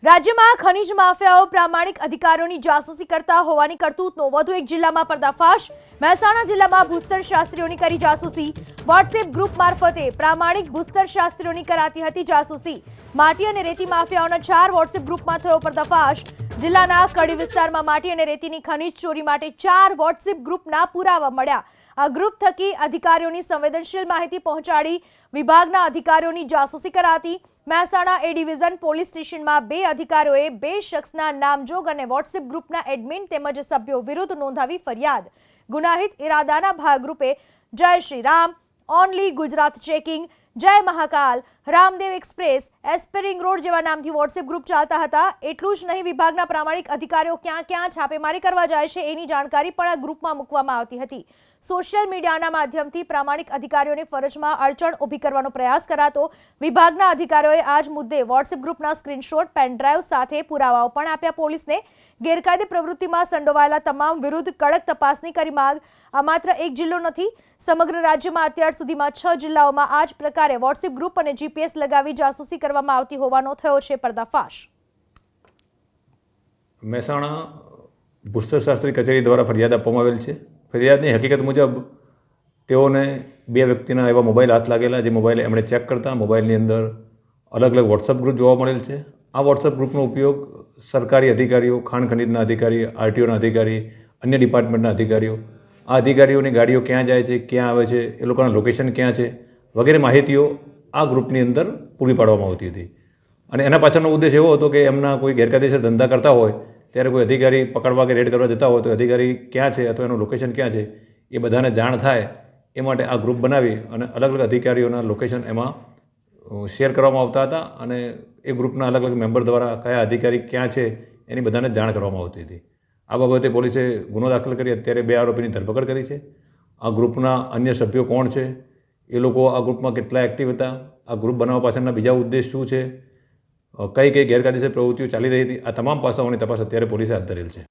રાજ્યમાં ખનીજ માફિયાઓ પ્રામાણિક અધિકારીઓની જાસૂસી કરતા હોવાની કરતૂતનો વધુ એક જિલ્લામાં પર્દાફાશ। મહેસાણા જિલ્લામાં ભૂસ્તર શાસ્ત્રીઓની કરી જાસૂસી। વોટ્સએપ ગ્રુપ મારફતે પ્રામાણિક ભૂસ્તર શાસ્ત્રીઓની કરાતી હતી જાસૂસી। માટી અને રેતી માફિયાઓના 4 વોટ્સએપ ગ્રુપમાં થયો પર્દાફાશ। જિલ્લાના કડી વિસ્તારમાં માટી અને રેતીની ખનીજ ચોરી માટે 4 વોટ્સએપ ગ્રુપના પુરાવા મળ્યા। આ ગ્રુપ થકી અધિકારીઓની સંવેદનશીલ માહિતી પહોંચાડી વિભાગના અધિકારીઓની જાસૂસી કરાતી। મહેસાણા એ ડિવિઝન પોલીસ સ્ટેશનમાં 2 અધિકારીઓએ 2 શખ્સના નામજોગ અને વોટ્સએપ ગ્રુપના એડમિન તેમજ સભ્યો વિરુદ્ધ નોંધાવી ફરિયાદ। ગુનાહિત ઇરાદાના ભાગરૂપે જય શ્રી રામ, ઓનલી ગુજરાત ચેકિંગ, જય મહાકાલ, રામદેવ એક્સપ્રેસ, એસ્પિરિંગ રોડ જેવા નામથી વોટ્સએપ ગ્રુપ ચાલતા હતા। એટલું જ નહીં, વિભાગના પ્રામાણિક અધિકારીઓ ક્યાં ક્યાં છાપેમારી કરવા જાય છે એની જાણકારી પણ આ ગ્રુપમાં મૂકવામાં આવતી હતી। સોશિયલ મીડિયાના માધ્યમથી પ્રામાણિક અધિકારીઓની ફરજમાં અડચણ ઊભી કરવાનો પ્રયાસ કરાતો વિભાગના અધિકારીઓએ આ જ મુદ્દે વોટ્સએપ ગ્રુપના સ્ક્રીનશોટ, પેનડ્રાઈવ સાથે પુરાવાઓ પણ આપ્યા પોલીસને। ગેરકાયદે પ્રવૃત્તિમાં સંડોવાયેલા તમામ વિરુદ્ધ કડક તપાસની કરી માંગ। આ માત્ર એક જિલ્લો નથી, સમગ્ર રાજ્યમાં અત્યાર સુધીમાં 6 જિલ્લાઓમાં આ જ પ્રકારે વોટ્સએપ ગ્રુપ અને જીપીએસ લગાવી જાસૂસી કરવામાં આવતી હોવાનો થયો છે પર્દાફાશ। મહેસાણા ભૂસ્તર શાસ્ત્રી કચેરી દ્વારા ફરિયાદ આપવામાં આવેલ છે। ફરિયાદની હકીકત મુજબ તેઓને 2 વ્યક્તિના એવા મોબાઈલ હાથ લાગેલા, જે મોબાઈલ એમણે ચેક કરતા મોબાઈલની અંદર અલગ અલગ વોટ્સઅપ ગ્રુપ જોવા મળેલ છે। આ વોટ્સઅપ ગ્રુપનો ઉપયોગ સરકારી અધિકારીઓ, ખાણ ખનીજના અધિકારી, આરટીઓના અધિકારી, અન્ય ડિપાર્ટમેન્ટના અધિકારીઓ, આ અધિકારીઓની ગાડીઓ ક્યાં જાય છે, ક્યાં આવે છે, એ લોકોના લોકેશન ક્યાં છે વગેરે માહિતીઓ આ ગ્રુપની અંદર પૂરી પાડવામાં આવતી હતી। અને એના પાછળનો ઉદ્દેશ એવો હતો કે એમના કોઈ ગેરકાયદેસર ધંધા કરતા હોય ત્યારે કોઈ અધિકારી પકડવા કે રેડ કરવા જતા હોય તો અધિકારી ક્યાં છે અથવા એનું લોકેશન ક્યાં છે એ બધાને જાણ થાય એ માટે આ ગ્રુપ બનાવી અને અલગ અલગ અધિકારીઓના લોકેશન એમાં શેર કરવામાં આવતા હતા અને એ ગ્રુપના અલગ અલગ મેમ્બર દ્વારા કયા અધિકારી ક્યાં છે એની બધાને જાણ કરવામાં આવતી હતી। આ બાબતે પોલીસે ગુનો દાખલ કરી અત્યારે 2 આરોપીની ધરપકડ કરી છે। આ ગ્રુપના અન્ય સભ્યો કોણ છે, એ લોકો આ ગ્રુપમાં કેટલા એક્ટિવ હતા, આ ગ્રુપ બનાવવા પાછળના બીજા ઉદ્દેશ શું છે, કઈ કઈ ગેરકાયદેસર પ્રવૃત્તિઓ ચાલી રહી હતી, આ તમામ પાસાઓની તપાસ અત્યારે પોલીસે હાથ ધરેલ છે।